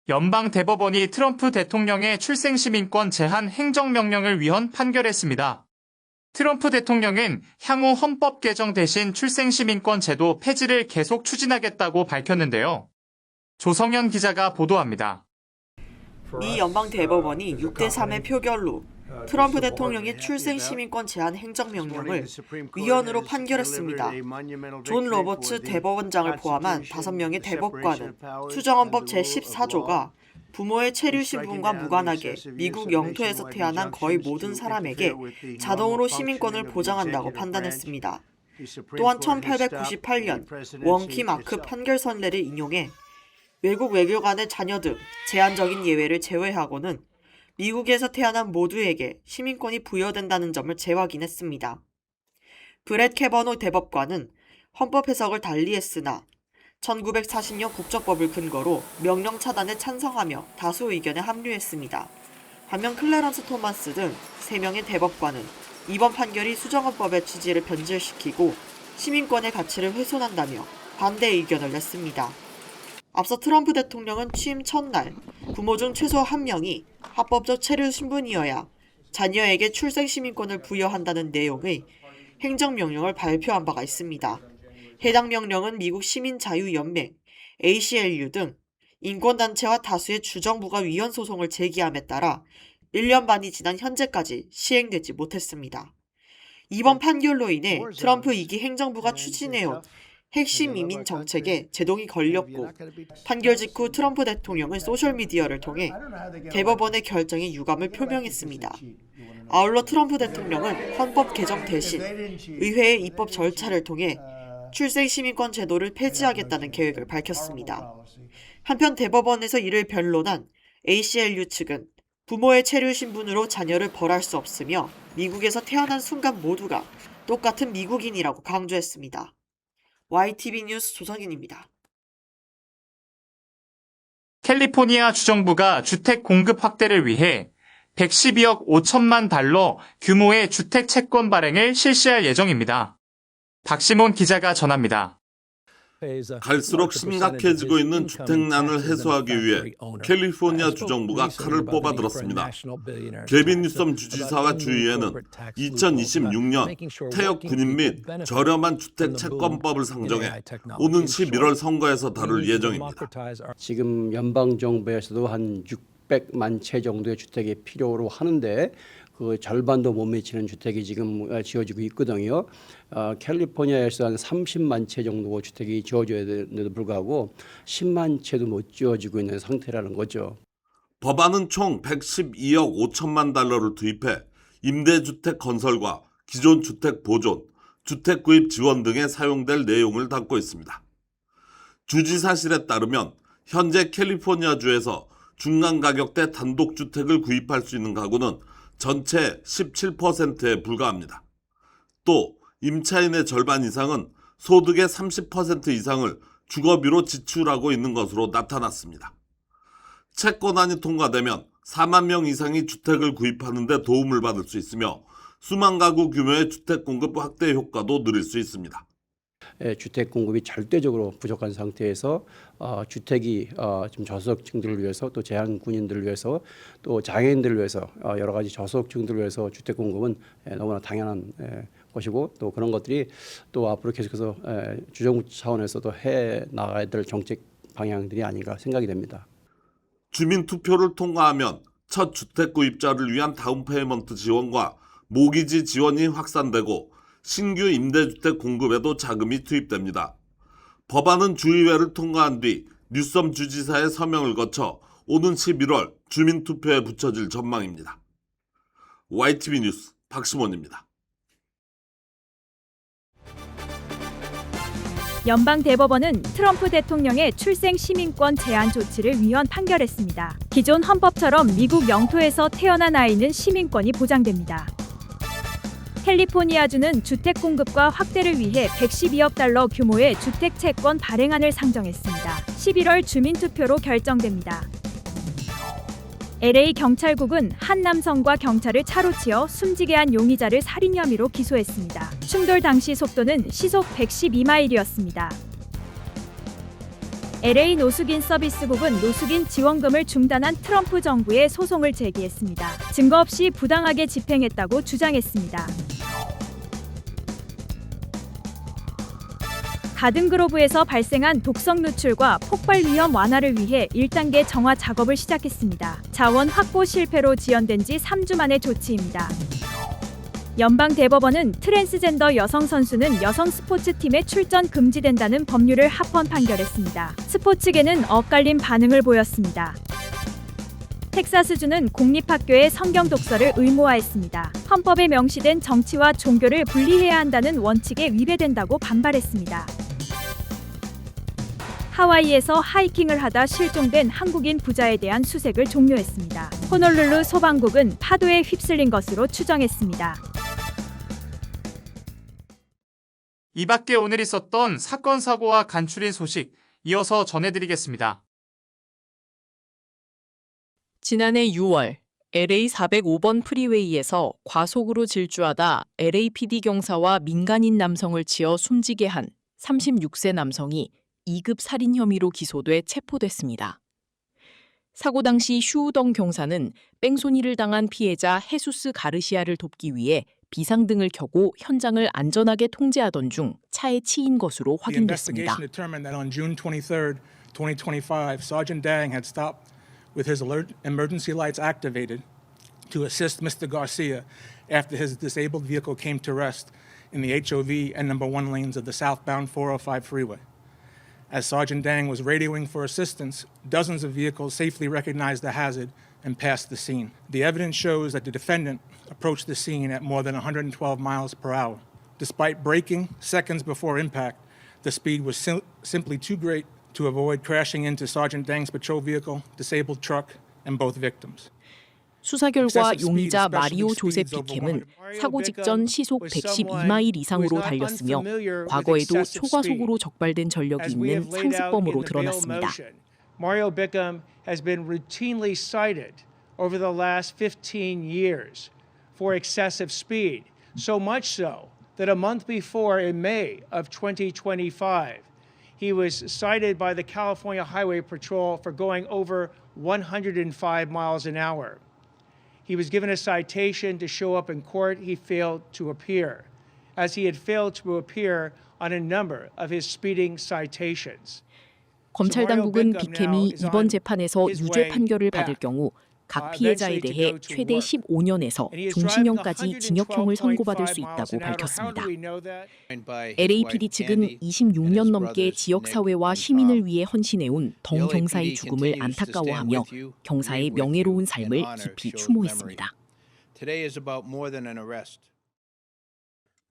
연방대법원이 트럼프 대통령의 출생시민권 제한 행정명령을 위헌 판결했습니다. 트럼프 대통령은 향후 헌법 개정 대신 출생시민권 제도 폐지를 계속 추진하겠다고 밝혔는데요. 조성현 기자가 보도합니다. 미 연방대법원이 6대3의 표결로 트럼프 대통령의 출생시민권 제한 행정명령을 위헌으로 판결했습니다. 존 로버츠 대법원장을 포함한 5명의 대법관은 수정헌법 제14조가 부모의 체류 신분과 무관하게 미국 영토에서 태어난 거의 모든 사람에게 자동으로 시민권을 보장한다고 판단했습니다. 또한 1898년 원키 마크 판결 선례를 인용해 외국 외교관의 자녀 등 제한적인 예외를 제외하고는 미국에서 태어난 모두에게 시민권이 부여된다는 점을 재확인했습니다. 브렛 캐버노 대법관은 헌법 해석을 달리했으나 1940년 국적법을 근거로 명령 차단에 찬성하며 다수 의견에 합류했습니다. 반면 클래런스 토마스 등 3명의 대법관은 이번 판결이 수정헌법의 취지를 변질시키고 시민권의 가치를 훼손한다며 반대 의견을 냈습니다. 앞서 트럼프 대통령은 취임 첫날 부모 중 최소 1명이 합법적 체류 신분이어야 자녀에게 출생시민권을 부여한다는 내용의 행정명령을 발표한 바가 있습니다. 해당 명령은 미국 시민자유연맹, ACLU 등 인권단체와 다수의 주정부가 위헌 소송을 제기함에 따라 1년 반이 지난 현재까지 시행되지 못했습니다. 이번 판결로 인해 트럼프 2기 행정부가 추진해온 핵심 이민 정책에 제동이 걸렸고 판결 직후 트럼프 대통령은 소셜미디어를 통해 대법원의 결정에 유감을 표명했습니다. 아울러 트럼프 대통령은 헌법 개정 대신 의회의 입법 절차를 통해 출생시민권 제도를 폐지하겠다는 계획을 밝혔습니다. 한편 대법원에서 이를 변론한 ACLU 측은 부모의 체류 신분으로 자녀를 벌할 수 없으며 미국에서 태어난 순간 모두가 똑같은 미국인이라고 강조했습니다. YTV 뉴스 조성인입니다. 캘리포니아 주정부가 주택 공급 확대를 위해 112억 5천만 달러 규모의 주택 채권 발행을 실시할 예정입니다. 박시몬 기자가 전합니다. 갈수록 심각해지고 있는 주택난을 해소하기 위해 캘리포니아 주정부가 칼을 뽑아들었습니다. 게빈 뉴섬 주지사와 주의회는 2026년 태역 군인 및 저렴한 주택 채권법을 상정해 오는 11월 선거에서 다룰 예정입니다. 지금 연방정부에서도 한 600만 채 정도의 주택이 필요로 하는데 그 절반도 못 미치는 주택이 지금 지어지고 있거든요. 캘리포니아에서 한 30만 채 정도 주택이 지어져야 되는데도 불구하고 10만 채도 못 지어지고 있는 상태라는 거죠. 법안은 총 112억 5천만 달러를 투입해 임대주택 건설과 기존 주택 보존, 주택 구입 지원 등에 사용될 내용을 담고 있습니다. 주지사실에 따르면 현재 캘리포니아주에서 중간 가격대 단독주택을 구입할 수 있는 가구는 전체 17%에 불과합니다. 또 임차인의 절반 이상은 소득의 30% 이상을 주거비로 지출하고 있는 것으로 나타났습니다. 채권안이 통과되면 4만 명 이상이 주택을 구입하는 데 도움을 받을 수 있으며 수만 가구 규모의 주택 공급 확대 효과도 누릴 수 있습니다. 주택 공급이 절대적으로 부족한 상태에서 주택이 지금 저소득층들을 위해서 또 제한군인들을 위해서 또 장애인들을 위해서 여러 가지 저소득층들을 위해서 주택 공급은 너무나 당연한 것이고 또 그런 것들이 또 앞으로 계속해서 주정부 차원에서도 해 나가야 될 정책 방향들이 아닌가 생각이 됩니다. 주민투표를 통과하면 첫 주택 구입자를 위한 다운페이먼트 지원과 모기지 지원이 확산되고 신규 임대주택 공급에도 자금이 투입됩니다. 법안은 주의회를 통과한 뒤 뉴섬 주지사의 서명을 거쳐 오는 11월 주민투표에 붙여질 전망입니다. YTV 뉴스 박시몬입니다. 연방대법원은 트럼프 대통령의 출생시민권 제한 조치를 위헌 판결했습니다. 기존 헌법처럼 미국 영토에서 태어난 아이는 시민권이 보장됩니다. 캘리포니아주는 주택 공급과 확대를 위해 112억 달러 규모의 주택 채권 발행안을 상정했습니다. 11월 주민투표로 결정됩니다. LA 경찰국은 한 남성과 경찰을 차로 치어 숨지게 한 용의자를 살인 혐의로 기소했습니다. 충돌 당시 속도는 시속 112마일이었습니다. LA 노숙인 서비스국은 노숙인 지원금을 중단한 트럼프 정부에 소송을 제기했습니다. 증거 없이 부당하게 집행했다고 주장했습니다. 가든그로브에서 발생한 독성 누출과 폭발 위험 완화를 위해 1단계 정화 작업을 시작했습니다. 자원 확보 실패로 지연된 지 3주 만의 조치입니다. 연방 대법원은 트랜스젠더 여성 선수는 여성 스포츠팀에 출전 금지된다는 법률을 합헌 판결했습니다. 스포츠계는 엇갈린 반응을 보였습니다. 텍사스주는 공립학교의 성경 독서를 의무화했습니다. 헌법에 명시된 정치와 종교를 분리해야 한다는 원칙에 위배된다고 반발했습니다. 하와이에서 하이킹을 하다 실종된 한국인 부자에 대한 수색을 종료했습니다. 호놀룰루 소방국은 파도에 휩쓸린 것으로 추정했습니다. 이 밖에 오늘 있었던 사건 사고와 간추린 소식 이어서 전해드리겠습니다. 지난해 6월 LA 405번 프리웨이에서 과속으로 질주하다 LAPD 경사와 민간인 남성을 치어 숨지게 한 36세 남성이 2급 살인 혐의로 기소돼 체포됐습니다. 사고 당시 슈우덩 경사는 뺑소니를 당한 피해자 헤수스 가르시아를 돕기 위해 비상등을 켜고 현장을 안전하게 통제하던 중 차에 치인 것으로 확인됐습니다. The investigation determined that on June 23, 2025, Sergeant Dang had stopped with his alert emergency lights activated to assist Mr. Garcia after his disabled vehicle came to rest in the HOV and number 1 lanes of the southbound 405 freeway. As Sergeant Dang was radioing for assistance, dozens of vehicles safely recognized the hazard and passed the scene. The evidence shows that the defendant approached the scene at more than 112 miles per hour. Despite braking seconds before impact, the speed was simply too great to avoid crashing into Sergeant Dang's patrol vehicle, disabled truck, and both victims. 수사 결과 용의자 마리오 조셉 비켐은 사고 직전 시속 112마일 이상으로 달렸으며 과거에도 초과속으로 적발된 전력이 있는 상습범으로 드러났습니다. Mario Bickam has been routinely cited over the last 15 years for excessive speed, so much so that a month before in May of 2025, he was cited by the California Highway Patrol for going over 105 miles an hour. He was given a citation to show up in court. He failed to appear, as he had failed to appear on a number of his speeding citations. 검찰 당국은 비켐이 이번 재판에서 유죄 판결을 받을 경우 각 피해자에 대해 최대 15년에서 종신형까지 징역형을 선고받을 수 있다고 밝혔습니다. LAPD 측은 26년 넘게 지역사회와 시민을 위해 헌신해온 덩 경사의 죽음을 안타까워하며 경사의 명예로운 삶을 깊이 추모했습니다.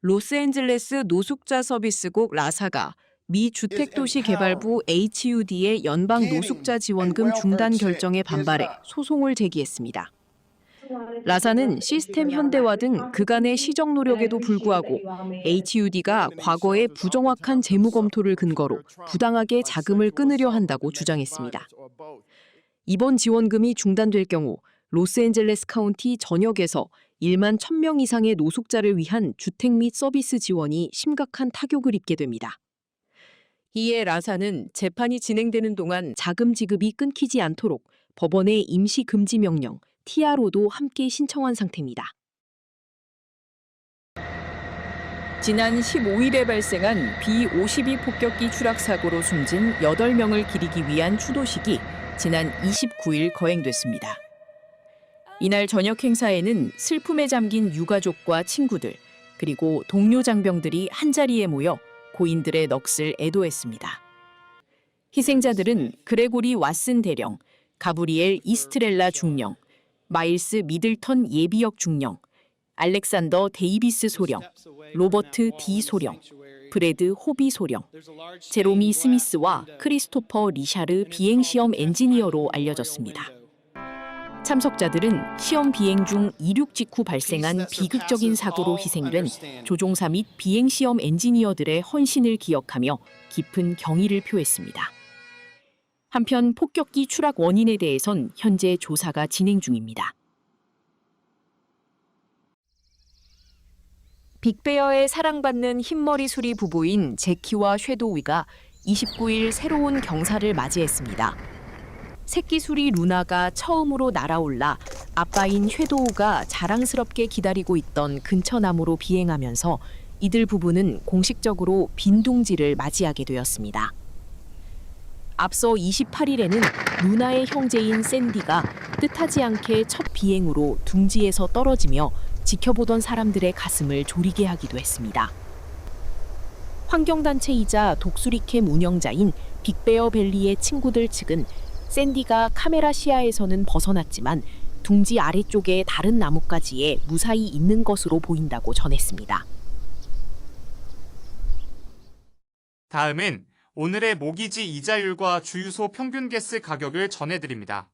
로스앤젤레스 노숙자 서비스국 라사가 미 주택도시개발부 HUD의 연방 노숙자 지원금 중단 결정에 반발해 소송을 제기했습니다. 라사는 시스템 현대화 등 그간의 시정 노력에도 불구하고 HUD가 과거의 부정확한 재무 검토를 근거로 부당하게 자금을 끊으려 한다고 주장했습니다. 이번 지원금이 중단될 경우 로스앤젤레스 카운티 전역에서 1만 1,000명 이상의 노숙자를 위한 주택 및 서비스 지원이 심각한 타격을 입게 됩니다. 이에 라사는 재판이 진행되는 동안 자금 지급이 끊기지 않도록 법원의 임시 금지 명령 TRO도 함께 신청한 상태입니다. 지난 15일에 발생한 B-52 폭격기 추락 사고로 숨진 8명을 기리기 위한 추도식이 지난 29일 거행됐습니다. 이날 저녁 행사에는 슬픔에 잠긴 유가족과 친구들 그리고 동료 장병들이 한자리에 모여 고인들의 넋을 애도했습니다. 희생자들은 그레고리 왓슨 대령, 가브리엘 이스트렐라 중령, 마일스 미들턴 예비역 중령, 알렉산더 데이비스 소령, 로버트 디 소령, 브래드 호비 소령, 제로미 스미스와 크리스토퍼 리샤르 비행시험 엔지니어로 알려졌습니다. 참석자들은 시험 비행 중 이륙 직후 발생한 비극적인 사고로 희생된 조종사 및 비행시험 엔지니어들의 헌신을 기억하며 깊은 경의를 표했습니다. 한편 폭격기 추락 원인에 대해선 현재 조사가 진행 중입니다. 빅베어의 사랑받는 흰머리 수리 부부인 제키와 섀도위가 29일 새로운 경사를 맞이했습니다. 새끼 수리 루나가 처음으로 날아올라 아빠인 쉐도우가 자랑스럽게 기다리고 있던 근처나무로 비행하면서 이들 부부는 공식적으로 빈둥지를 맞이하게 되었습니다. 앞서 28일에는 루나의 형제인 샌디가 뜻하지 않게 첫 비행으로 둥지에서 떨어지며 지켜보던 사람들의 가슴을 졸이게 하기도 했습니다. 환경단체이자 독수리캠 운영자인 빅베어 밸리의 친구들 측은 샌디가 카메라 시야에서는 벗어났지만 둥지 아래쪽의 다른 나뭇가지에 무사히 있는 것으로 보인다고 전했습니다. 다음은 오늘의 모기지 이자율과 주유소 평균 가스 가격을 전해드립니다.